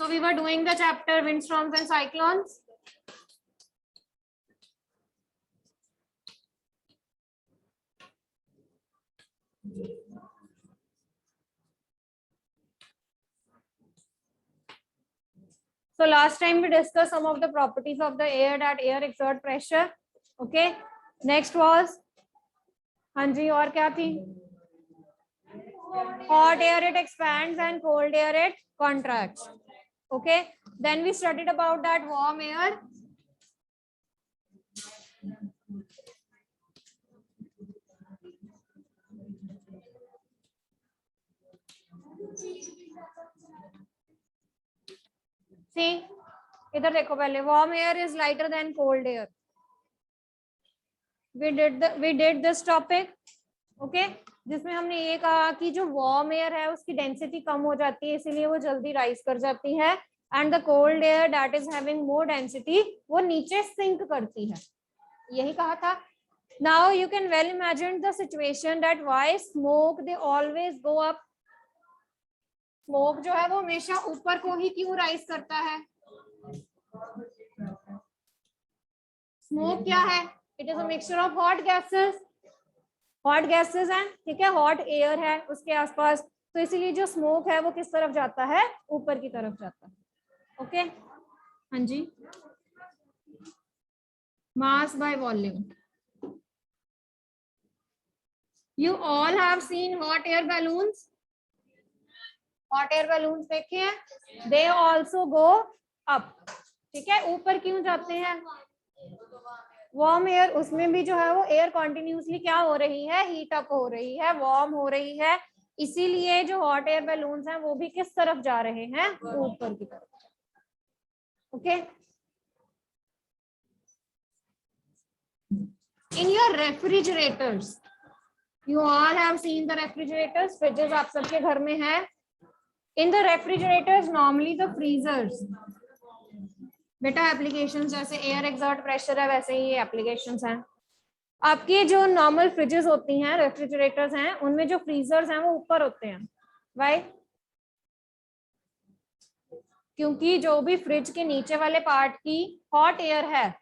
So we were doing the chapter windstorms and cyclones. So last time we discussed some of the properties of the air, that air exert pressure. Okay. Next was, हाँ जी, और क्या थी? Hot air it expands and cold air it contracts. Okay. Then we studied about that warm air. See, इधर देखो पहले, warm air is lighter than cold air. We did this topic, okay, जिसमें हमने ये कहा कि जो warm air है उसकी density कम हो जाती है, इसीलिए वो जल्दी rise कर जाती है, and the cold air that is having more density वो नीचे sink करती है, यही कहा था. Now you can well imagine the situation that why smoke they always go up. Smoke जो है वो हमेशा ऊपर को ही क्यों rise करता है? Smoke क्या है? It is a mixture of hot gases and ठीक है hot air है उसके आसपास, तो इसीलिए जो smoke है वो किस तरफ जाता है? ऊपर की तरफ जाता है. ओके, हाँ जी. Mass by volume. You all have seen hot air balloons. Hot air balloons देखे हैं? They also go up. ठीक है, ऊपर क्यों जाते हैं? वार्म एयर, उसमें भी जो है वो एयर कॉन्टिन्यूसली क्या हो रही है? हीट अप हो रही है, वार्म हो रही है, इसीलिए जो हॉट एयर बैलून्स हैं वो भी किस तरफ जा रहे हैं? ऊपर की तरफ. Okay, in your refrigerators, you all have seen the refrigerators, freezes आप सबके घर में है. In the refrigerators normally the freezers, बेटा एप्लीकेशन जैसे एयर एक्सर्ट प्रेशर है वैसे ही एप्लीकेशंस हैं. आपकी जो नॉर्मल फ्रिजेस होती हैं, रेफ्रिजरेटर्स हैं, उनमें जो फ्रीजर्स हैं वो ऊपर होते हैं. वाई? क्योंकि जो भी फ्रिज के नीचे वाले पार्ट की हॉट एयर है,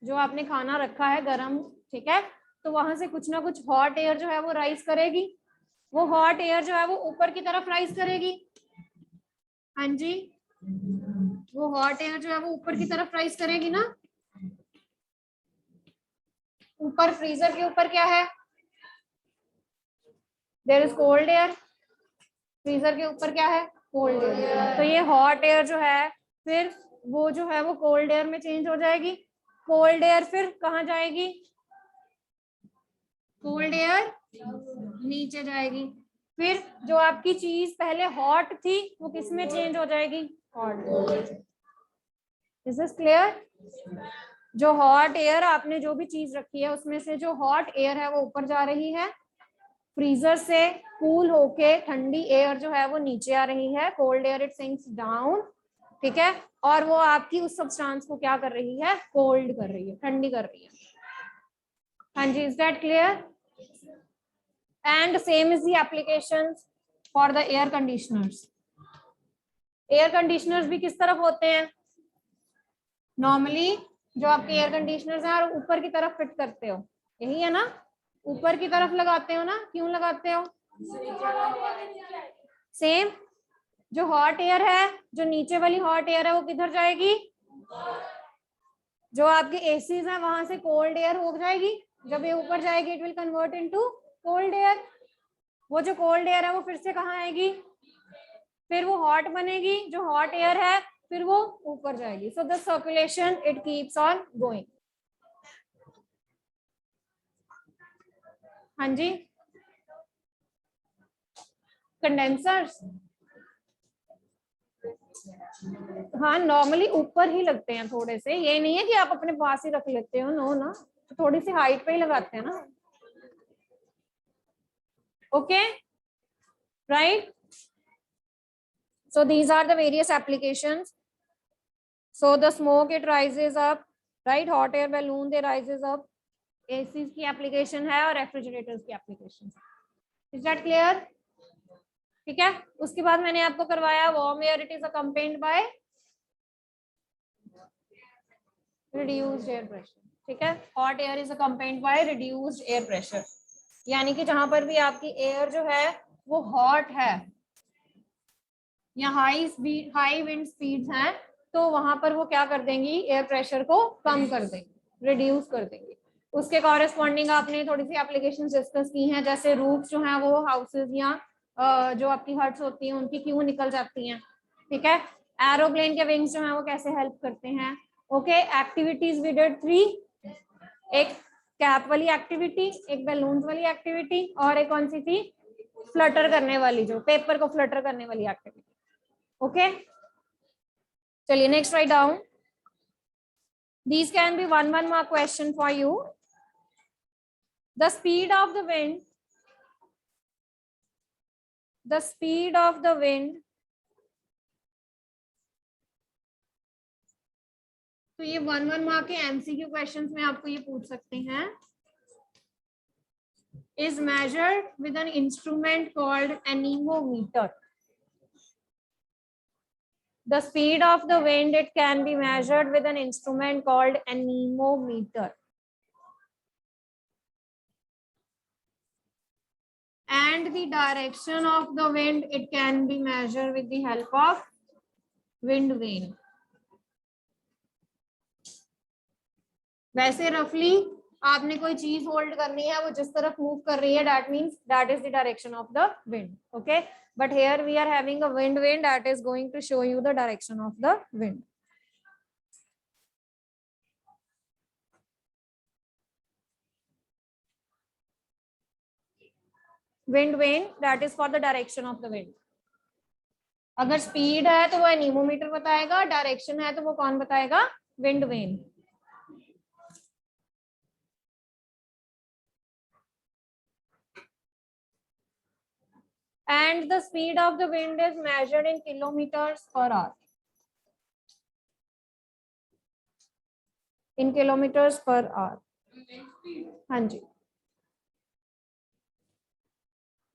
जो आपने खाना रखा है गरम, ठीक है, तो वहां से कुछ ना कुछ हॉट एयर जो है वो राइज करेगी. वो हॉट एयर जो है वो ऊपर की तरफ राइज करेगी. हाँ जी, वो हॉट एयर जो है वो ऊपर की तरफ राइज करेगी ना. ऊपर फ्रीजर के ऊपर क्या है? There is cold air. Freezer के ऊपर क्या है? Cold air. तो ये हॉट एयर जो है फिर वो जो है वो कोल्ड एयर में चेंज हो जाएगी. कोल्ड एयर फिर कहाँ जाएगी? कोल्ड एयर नीचे जाएगी. फिर जो आपकी चीज पहले हॉट थी वो किस में चेंज हो जाएगी? हॉट. Is this clear? जो हॉट एयर आपने जो भी चीज रखी है उसमें से जो हॉट एयर है वो ऊपर जा रही है, फ्रीजर से कूल होके ठंडी एयर जो है वो नीचे आ रही है. Cold air it sinks down, ठीक है, और वो आपकी उस सब्सटेंस को क्या कर रही है? कोल्ड कर रही है, ठंडी कर रही है. हाँ जी, is that clear? And same is the applications for the air conditioners. Air conditioners भी किस तरफ होते हैं? नॉर्मली जो आपके एयर कंडीशनर्स हैं और ऊपर की तरफ फिट करते हो, यही है ना? ऊपर की तरफ लगाते हो ना? क्यों लगाते हो? सेम. जो हॉट एयर है, जो नीचे वाली हॉट एयर है वो किधर जाएगी? जो आपके एसीज हैं वहां से कोल्ड एयर हो जाएगी. जब ये ऊपर जाएगी it will convert into cold air. वो जो कोल्ड एयर है वो फिर से कहाँ आएगी? फिर वो हॉट बनेगी. जो हॉट एयर है फिर वो ऊपर जाएगी. So the circulation it keeps on going. हाँ जी, कंडेंसर्स, हाँ नॉर्मली ऊपर ही लगते हैं थोड़े से. ये नहीं है कि आप अपने पास ही रख लेते हो, नो ना, तो थोड़ी सी हाइट पे ही लगाते हैं ना. Okay, right. So these are the various applications. So the smoke it rises up, right? Hot air balloon they rises up. ACs की application है और refrigerators की application. Is that clear? ठीक है. उसके बाद मैंने आपको करवाया warm air it is accompanied by reduced air pressure, ठीक है। Hot air is accompanied by reduced air pressure, यानी कि जहां पर भी आपकी एयर जो है वो हॉट है या हाई विंड स्पीड्स हैं, तो वहां पर वो क्या कर देंगी, एयर प्रेशर को कम कर देंगे, रिड्यूस कर देंगे। उसके कॉरेस्पॉन्डिंग आपने थोड़ी सी एप्लीकेशन डिस्कस की हैं, जैसे रूफ जो है वो हाउसेज या जो आपकी हट्स होती हैं उनकी क्यों निकल जाती हैं, ठीक है। एरोप्लेन के विंग्स जो है वो कैसे हेल्प करते हैं। ओके, एक्टिविटीज वी डिड 3, एक कैप वाली एक्टिविटी, एक बैलून्स वाली एक्टिविटी, और एक कौन सी थी, फ्लटर करने वाली, जो पेपर को फ्लटर करने वाली एक्टिविटी। ओके, चलिए next write down. These can be one mark question for you. The speed of the wind, the speed of the wind, तो ये 1 मार्क के एमसीक्यू क्वेश्चंस में आपको ये पूछ सकते हैं, is measured with an instrument called anemometer. The speed of the wind, it can be measured with an instrument called anemometer. And the direction of the wind, it can be measured with the help of wind vane. वैसे रफली आपने कोई चीज hold करनी है, वो जिस तरफ मूव कर रही है, that means that is the direction of the wind. Okay, but here we are having a wind vane that is going to show you the direction of the wind. Wind vane, that is for the direction of the wind. अगर speed है तो वो anemometer बताएगा, direction है तो वो कौन बताएगा, wind vane. And the speed of the wind is measured in kilometers per hour. In kilometers per hour. हाँ जी.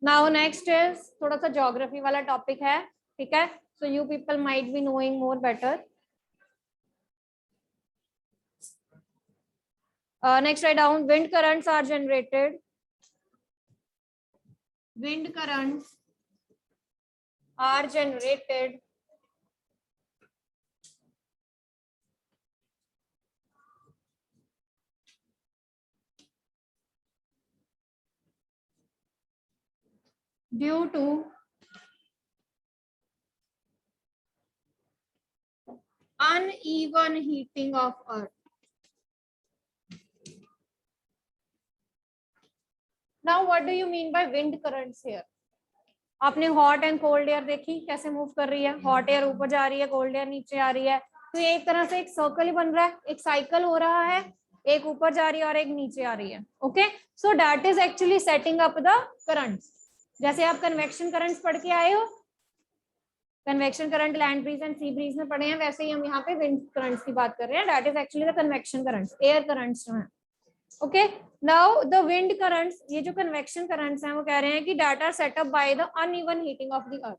Now next is थोड़ा सा geography वाला topic है, ठीक है. So you people might be knowing more better. Next write down, wind currents are generated. Wind currents are generated due to uneven heating of earth. Now what do you mean by wind currents here? आपने hot and cold air देखी कैसे move कर रही है, hot air ऊपर जा रही है, कोल्ड एयर नीचे आ रही है, तो ये एक तरह से एक सर्कल ही बन रहा है, एक साइकिल हो रहा है, एक ऊपर जा रही है और एक नीचे आ रही है. Okay, so that is actually setting up the currents. जैसे आप कन्वेक्शन करंट्स पढ़ के आए हो, convection current land breeze and sea breeze में पढ़े हैं, वैसे ही हम यहाँ पे विंड करंट्स की बात कर रहे हैं. That is actually the convection currents, air currents जो है. Okay, now the wind currents, ये जो कन्वेक्शन करंट्स हैं वो कह रहे हैं कि that are set up by the uneven heating of the earth.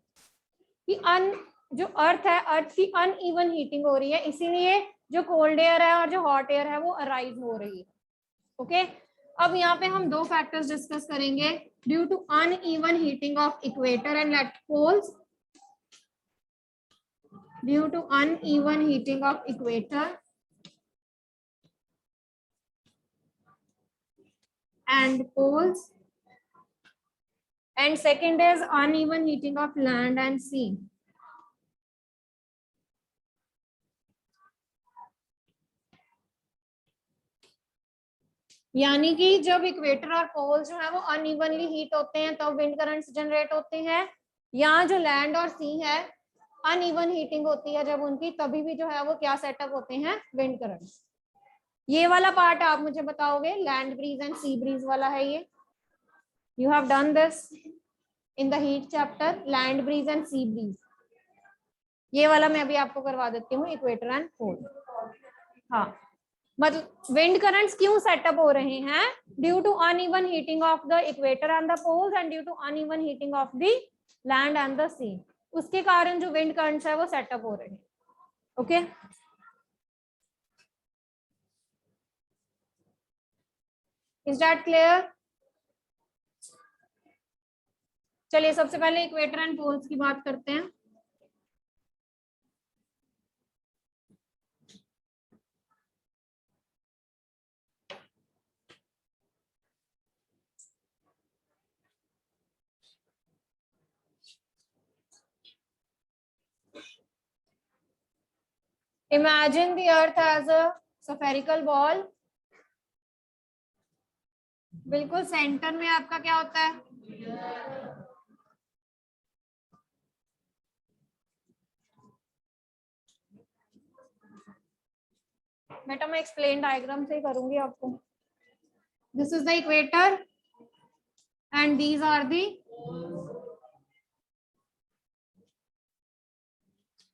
कि जो अर्थ है, अर्थ की अनइवन हीटिंग हो रही है, इसीलिए जो कोल्ड एयर है और जो हॉट एयर है वो अराइज हो रही है. ओके, अब यहाँ पे हम दो फैक्टर्स डिस्कस करेंगे, due to uneven heating of equator and let poles. Due to uneven heating of equator and poles, and second is uneven heating of land and sea. यानी कि जब इक्वेटर और पोल जो है वो अनइवनली हीट होते हैं तब विंड करंट्स जनरेट होते हैं. यहाँ जो लैंड और सी है अनइवन हीटिंग होती है जब उनकी, तभी भी जो है वो क्या सेटअप होते हैं, विंड करंट्स. ये वाला पार्ट आप मुझे बताओगे, land breeze and sea breeze वाला है ये. You have done this in the heat chapter, land breeze and sea breeze. ये वाला मैं अभी आपको करवा देती हूँ, इक्वेटर एंड पोल. हाँ, मतलब विंड करंट्स क्यों सेटअप हो रहे हैं, due to uneven heating of the equator and the poles and due to uneven heating of the land and the sea. उसके कारण जो विंड करंट्स है वो सेटअप हो रहे हैं. Okay, is that clear? चलिए सबसे पहले इक्वेटर एंड पोल्स की बात करते हैं। Imagine the earth as a spherical ball. बिल्कुल सेंटर में आपका क्या होता है? बेटा मैं एक्सप्लेन डायग्राम से ही करूंगी आपको। This is the equator and these are the,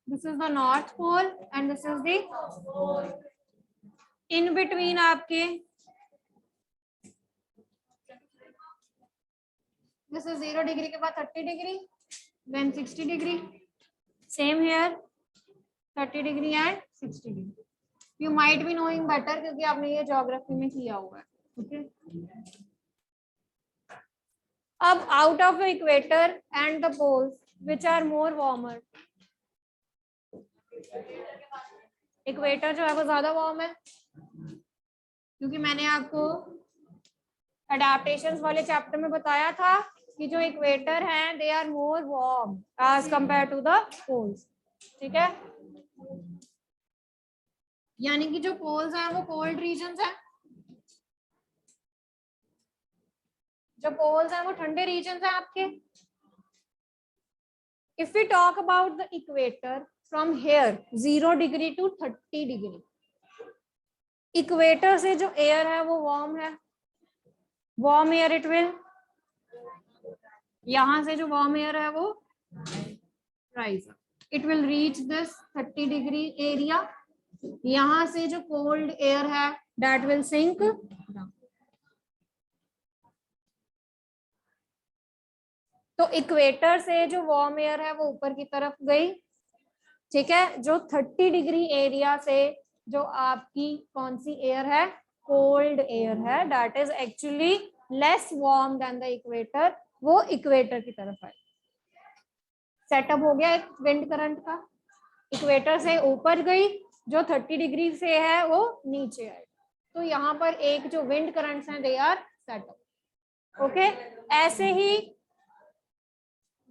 this is the north pole and this is the, in between आपके दिस इज 0 डिग्री के बाद 30 degree, then 60 degree, same here 30 degree and 60 degree. You might be knowing better क्योंकि आपने ये geography में किया हुआ है। ओके, अब out of the equator and the poles which are more warmer? Equator जो है वो ज्यादा वार्म है क्योंकि मैंने आपको अडेप्टेशंस वाले चैप्टर में बताया था कि जो इक्वेटर हैं they are more warm as compare to the poles. ठीक है, यानी कि जो पोल्स हैं वो कोल्ड रीजन्स हैं, जो पोल्स हैं वो ठंडे रीजन्स हैं आपके। If we talk about the equator from here 0 degree to 30 degree, equator से जो एयर है वो वार्म है, वार्म एयर इट विल, यहां से जो वार्म एयर है वो rise up, it will reach this 30 degree area, यहां से जो कोल्ड एयर है दैट विल सिंक डाउन। तो इक्वेटर से जो वार्म एयर है वो ऊपर की तरफ गई। ठीक है, जो 30 डिग्री एरिया से जो आपकी कौन सी एयर है, कोल्ड एयर है, that is actually less warm then the equator, वो इक्वेटर की तरफ आई। सेटअप हो गया एक विंड करंट का, इक्वेटर से ऊपर गई, जो 30 डिग्री से है वो नीचे आई, तो यहाँ पर एक जो विंड करंट्स हैं दे आर सेटअप। ओके, ऐसे ही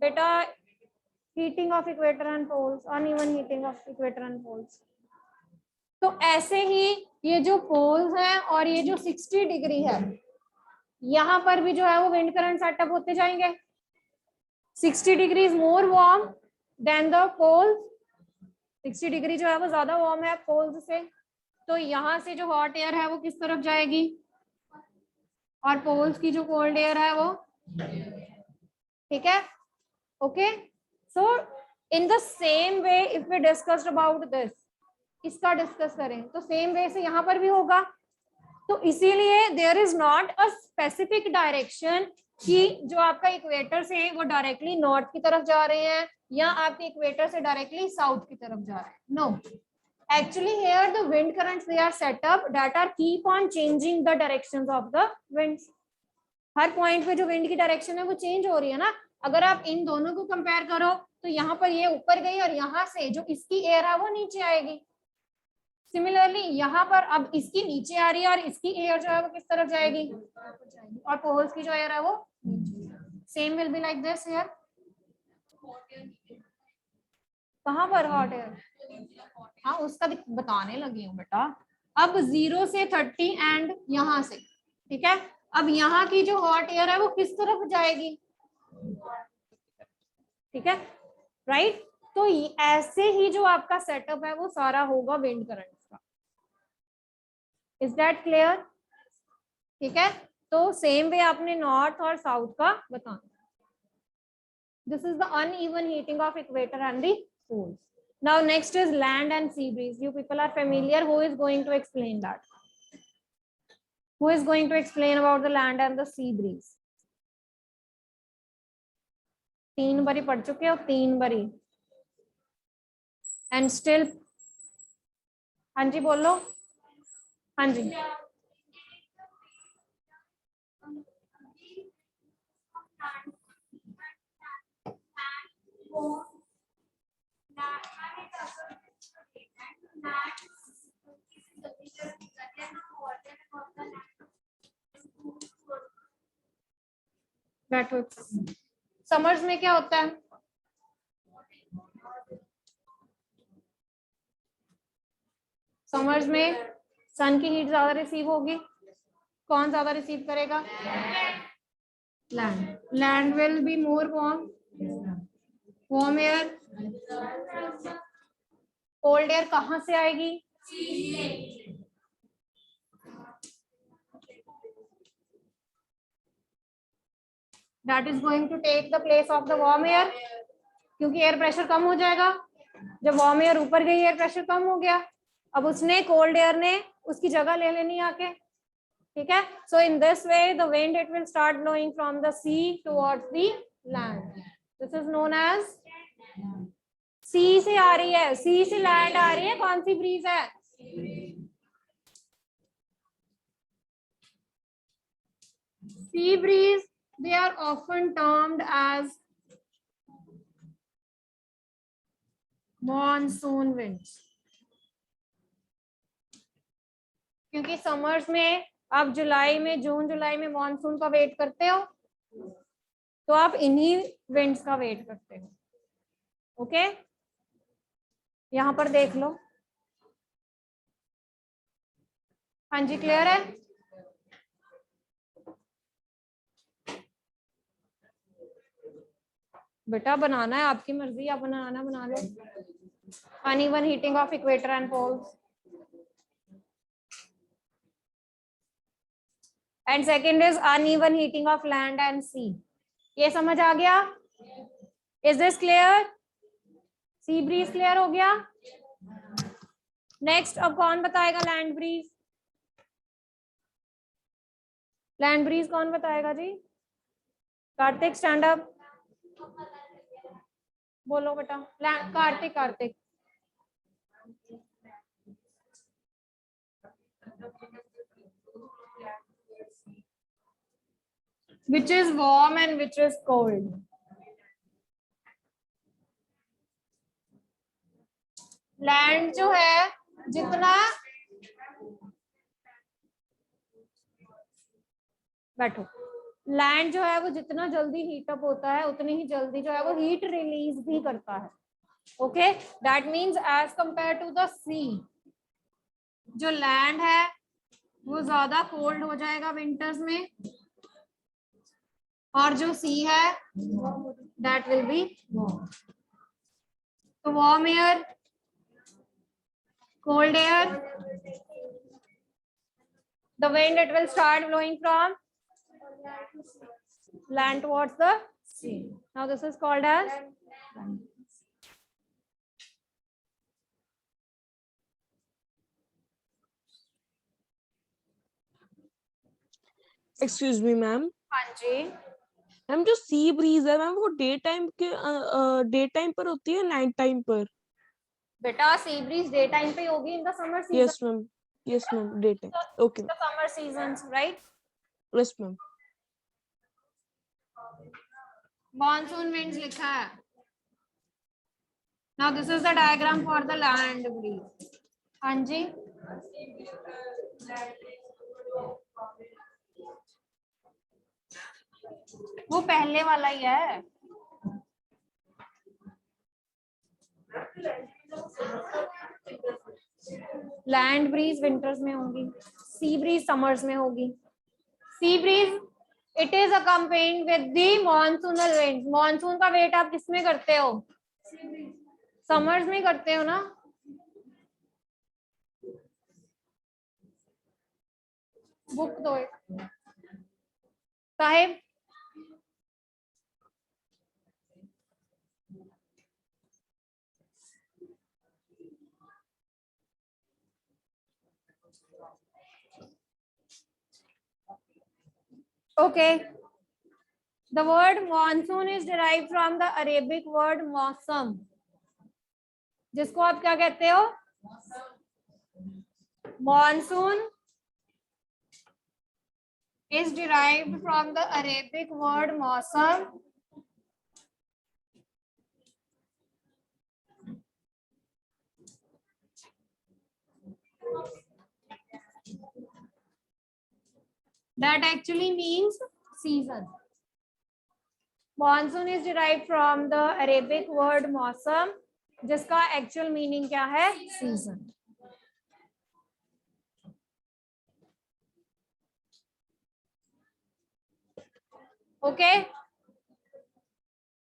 बेटा heating of equator and poles, uneven heating of equator and poles, तो ऐसे ही ये जो पोल्स हैं और ये जो 60 डिग्री है यहाँ पर भी जो है वो विंड करंट सेटअप होते जाएंगे। 60 degree is more warm then the pole, 60 degree जो है वो ज्यादा वार्म है पोल्स से, तो यहाँ से जो हॉट एयर है वो किस तरफ जाएगी और पोल्स की जो कोल्ड एयर है वो, ठीक है। Okay, so in the same way if we discussed about this, इसका डिस्कस करें तो सेम वे से यहाँ पर भी होगा। तो इसीलिए there is not a specific direction कि जो आपका इक्वेटर से वो डायरेक्टली नॉर्थ की तरफ जा रहे हैं या आपके इक्वेटर से डायरेक्टली साउथ की तरफ जा रहे हैं। No, actually here the wind currents they are set up that are keep on changing the directions of the winds. हर पॉइंट पे जो विंड की डायरेक्शन है वो चेंज हो रही है ना। अगर आप इन दोनों को कंपेयर करो तो यहाँ पर ये ऊपर गई और यहाँ से जो इसकी एयर है वो नीचे आएगी। सिमिलरली यहाँ पर अब इसकी नीचे आ रही है और इसकी एयर जो है वो किस तरफ जाएगी, और पोल्स की जो एयर है वो same will be like this here. कहाँ पर हॉट एयर, हाँ उसका बताने लगी हूँ बेटा। अब 0 से 30 एंड यहाँ से, ठीक है, अब यहाँ की जो हॉट एयर है वो किस तरफ जाएगी, ठीक है, राइट। तो ऐसे ही जो आपका सेटअप है वो सारा होगा विंड करंट्स का। Is that clear? ठीक है, तो सेम वे आपने नॉर्थ और साउथ का बताना। This is the uneven heating of equator and the poles. Now next is land and sea breeze. You people are familiar. Who is going to explain that? Who is going to explain about the land and the sea breeze? 3 बारी पढ़ चुके हो, 3 बारी, and still, हाँ जी बोलो, हाँ जी, बैठो। Summers में क्या होता है? समर्स में सन की हीट ज्यादा रिसीव होगी, कौन ज्यादा रिसीव करेगा? Land. Land will be more warm, warm air. Cold air कहां से आएगी? That is going to take the place of the warm air, क्योंकि एयर प्रेशर कम हो जाएगा। जब वार्म एयर ऊपर गई, एयर प्रेशर कम हो गया, अब उसने कोल्ड एयर ने उसकी जगह ले लेनी आके, ठीक है। So in this way the wind it will start blowing from the sea towards the land. This is known as, sea से आ रही है, सी से लैंड आ रही है, कौन सी ब्रीज है? Sea breeze, they are often termed as monsoon winds, क्योंकि समर्स में आप जुलाई में, जून जुलाई में मॉनसून का वेट करते हो, तो आप इन्हीं विंड्स का वेट करते हो। ओके, यहां पर देख लो। हाँ जी, क्लियर है? बेटा बनाना है, आपकी मर्जी, आप बनाना बना लो। Uneven heating of equator and poles, and second is uneven heating of land and sea. ये समझ आ गया? Is this clear? Sea breeze clear हो गया? नेक्स्ट अब कौन बताएगा लैंड ब्रीज? लैंड ब्रीज कौन बताएगा जी? कार्तिक स्टैंड अप, बोलो बेटा। Kartik, Kartik. Which is warm and which is cold? Land जो है जितना, बैठो, लैंड जो है वो जितना जल्दी हीट अप होता है उतनी ही जल्दी जो है वो हीट रिलीज भी करता है। Okay, that means as compare to the sea, जो लैंड है वो ज्यादा कोल्ड हो जाएगा विंटर्स में, और जो सी है दैट विल बी वार्म। तो warm air, cold air, the wind it will start blowing from land towards the sea. Now this is called as land. Excuse me ma'am. हाँ जी मैम, जो sea breeze है ma'am, वो day time पर होती है, night time पर? बेटा, sea breeze day time पे होगी in the summer season. Yes ma'am, yes ma'am, day time. Okay the summer seasons, right? Yes ma'am. Monsoon winds लिखा है। Now this is the diagram for the land breeze. हाँ जी, वो पहले वाला ही है। Land breeze winters में होगी, sea bridge summers में होगी। Sea breeze it is accompanied with the monsoonal winds. Monsoon का वेट आप किसमें करते हो? समर्स में करते हो ना। बुक दो एक साहेब। Okay. The word monsoon is derived from the Arabic word मौसम, जिसको आप क्या कहते हो? Monsoon is derived from the Arabic word मौसम. That actually means season. Monsoon is derived from the Arabic word मौसम, जिसका actual meaning क्या है? Season. Okay.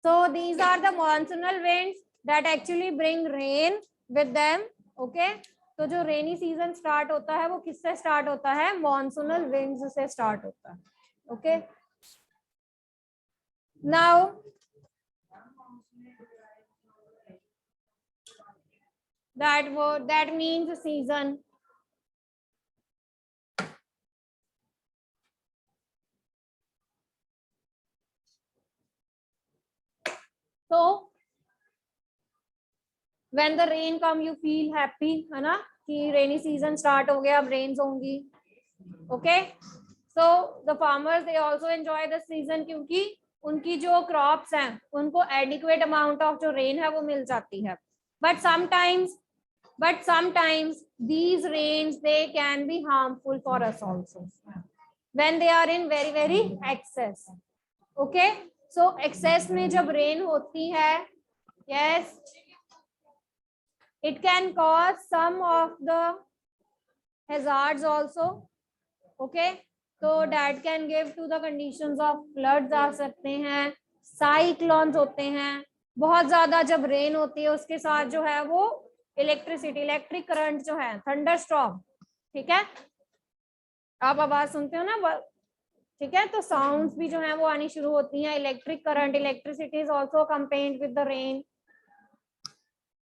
So these are the monsoonal winds that actually bring rain with them. Okay. तो जो rainy season start होता है वो किससे स्टार्ट होता है? मॉनसूनल विंड्स से स्टार्ट होता है. Okay. Now that means season. So when the rain come you feel happy, है ना, कि रेनी सीजन स्टार्ट हो गया, अब रेन्स होंगी. Okay. So the farmers they also enjoy the season, क्योंकि उनकी जो क्रॉप्स हैं उनको एडिक्वेट अमाउंट ऑफ जो रेन है वो मिल जाती है. But sometimes these rains they can be harmful for us also when they are in very excess. Okay. So excess में जब रेन होती है, yes, it can cause some of the hazards also. Okay. So that can give to the conditions of floods आ सकते हैं, cyclones होते हैं. बहुत ज्यादा जब रेन होती है उसके साथ जो है वो इलेक्ट्रिक करंट जो है, थंडर स्टॉर्म. ठीक है. आप आवाज सुनते हो ना, ठीक है. तो साउंड्स भी जो है वो आनी शुरू होती हैं. Electric current, electricity is also accompanied with the rain.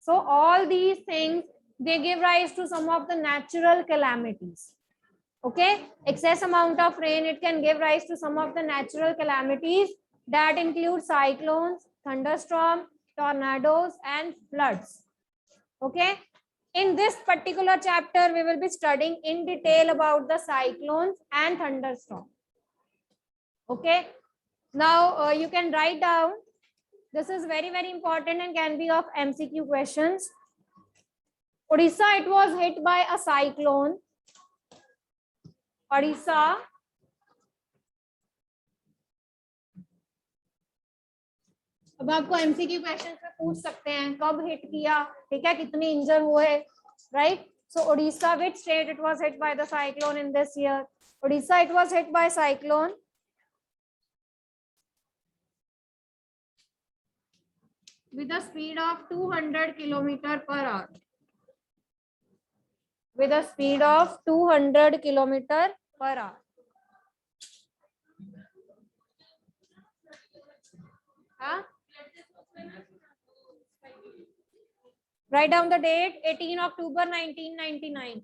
So all these things they give rise to some of the natural calamities. Okay. Excess amount of rain, it can give rise to some of the natural calamities that include cyclones, thunderstorm, tornadoes and floods. Okay. In this particular chapter we will be studying in detail about the cyclones and thunderstorm. Okay. Now you can write down. This is very important and can be of MCQ questions. Odisha, it was hit by a cyclone. Odisha अब आपको MCQ question में पूछ सकते हैं कब hit किया, ठीक है, कितने इंजर हुए, right. So Odisha, which state it was hit by the cyclone in this year? Odisha, it was hit by cyclone with a speed of 200 kilometer per hour. With a speed of 200 kilometer per hour. Huh? Write down the date, 18 October 1999.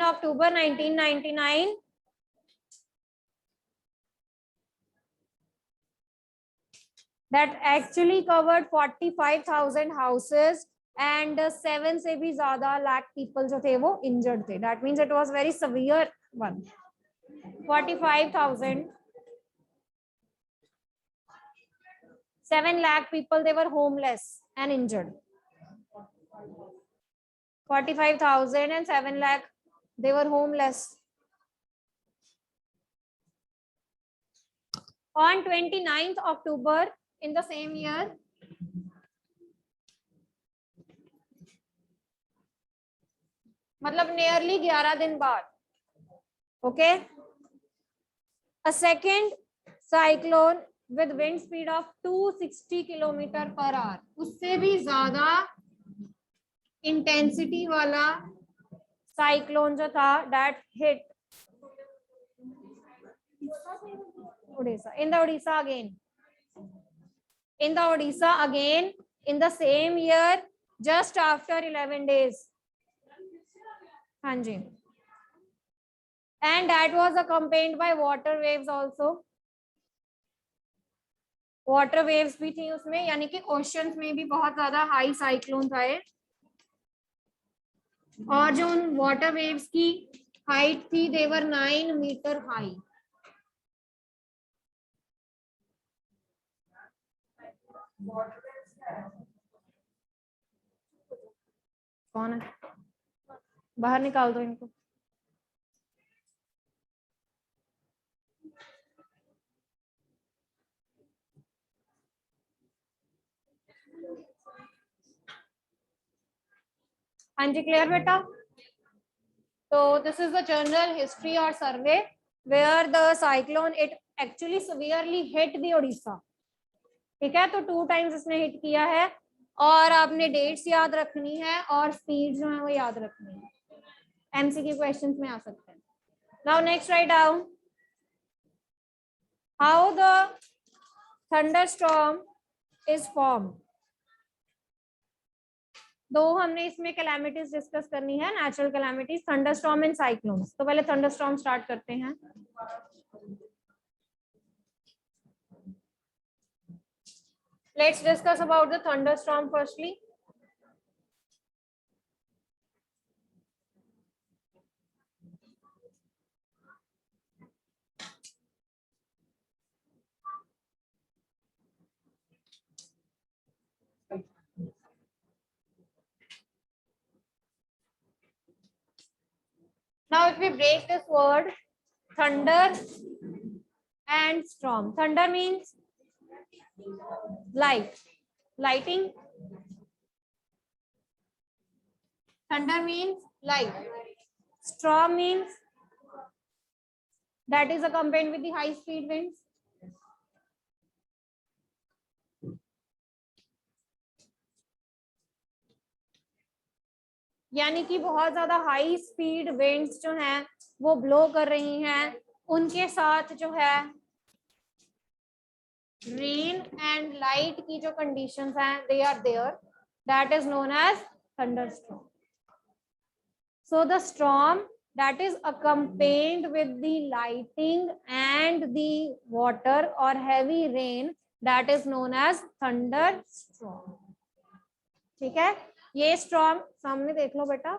October 1999. That actually covered 45,000 houses and 7 से भी ज्यादा lakh people जो थे वो injured थे. That means it was very severe one. 45,000, 7 lakh people, they were homeless and injured. 45,000 and 7 lakh, they were homeless. On 29th October in the same year, मतलब nearly 11 दिन बाद, okay, a second cyclone with wind speed of 260 kilometre per hour, उससे भी ज्यादा intensity वाला cyclone जो था, that hit Odisha. In the Odisha again in the same year, just after 11 days. हाँ जी. And that was accompanied by water waves also. Water waves भी थी उसमें, यानी कि ओशंस में भी बहुत ज्यादा हाई साइक्लोन्स आए. और जो उन वाटर वेव्स की हाइट थी देवर 9 मीटर हाई। कौन है? बाहर निकाल दो इनको। हाँ जी, क्लियर बेटा? तो this is the general history और survey where the cyclone it actually severely hit the Odisha. ठीक है, तो 2 टाइम्स इसने हिट किया है और आपने डेट्स याद रखनी है और स्पीड जो है वो याद रखनी है। एमसीक्यू क्वेश्चंस में आ सकते हैं। Now next write down how the thunderstorm is form. दो हमने इसमें कैलामिटीज डिस्कस करनी है, natural calamities, thunderstorm and cyclones. तो पहले थंडरस्टॉर्म स्टार्ट करते हैं। Let's discuss about the thunderstorm firstly. Now if we break this word thunder and storm, thunder means light, lighting. Thunder means light. Storm means that is accompanied with the high speed winds. यानी कि बहुत ज्यादा high speed winds जो हैं वो blow कर रही हैं, उनके साथ जो है रेन एंड लाइट की जो कंडीशंस हैं they are there, that is known as thunderstorm. So the storm that is accompanied with the lighting and the water or heavy rain, that is known as thunderstorm. ठीक है, ये storm सामने देख लो बेटा,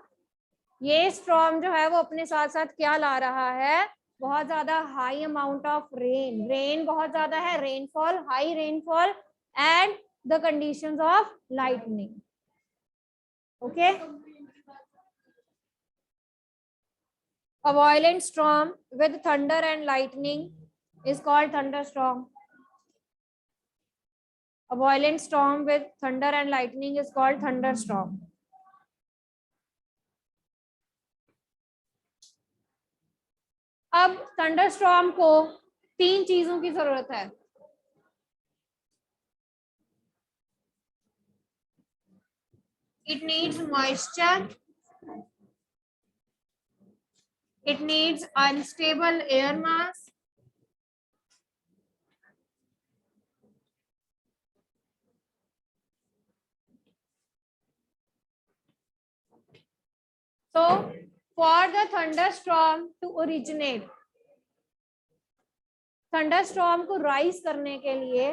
ये स्टॉर्म जो है वो अपने साथ साथ क्या ला रहा है, बहुत ज्यादा high amount of rain, rain बहुत ज्यादा है, rainfall, high rainfall and the conditions of lightning. Okay, a violent storm with thunder and lightning is called thunderstorm. A violent storm with thunder and lightning is called thunderstorm. अब thunderstorm को 3 चीजों की जरूरत है. It needs moisture, it needs unstable air mass, so for the thunderstorm to originate, thunderstorm को rise करने के लिए,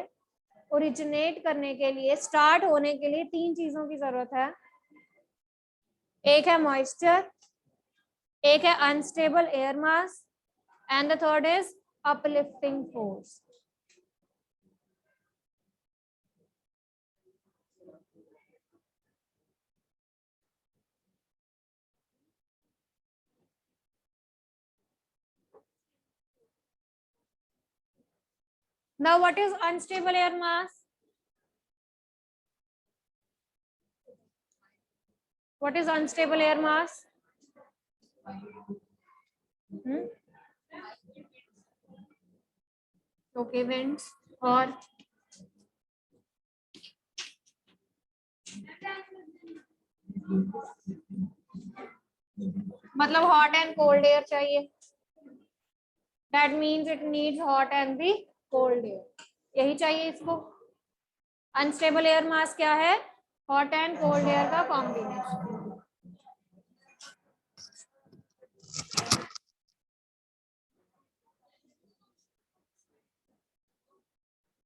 ओरिजिनेट करने के लिए, स्टार्ट होने के लिए 3 चीजों की जरूरत है. एक है मॉइस्चर, एक है unstable air mass and the third is uplifting force. Now what is unstable air mass? What is unstable air mass? Okay, winds or मतलब हॉट एंड कोल्ड एयर चाहिए. That means it needs hot and the cold air. यही चाहिए इसको. Unstable air mass क्या है? Hot and cold air का combination.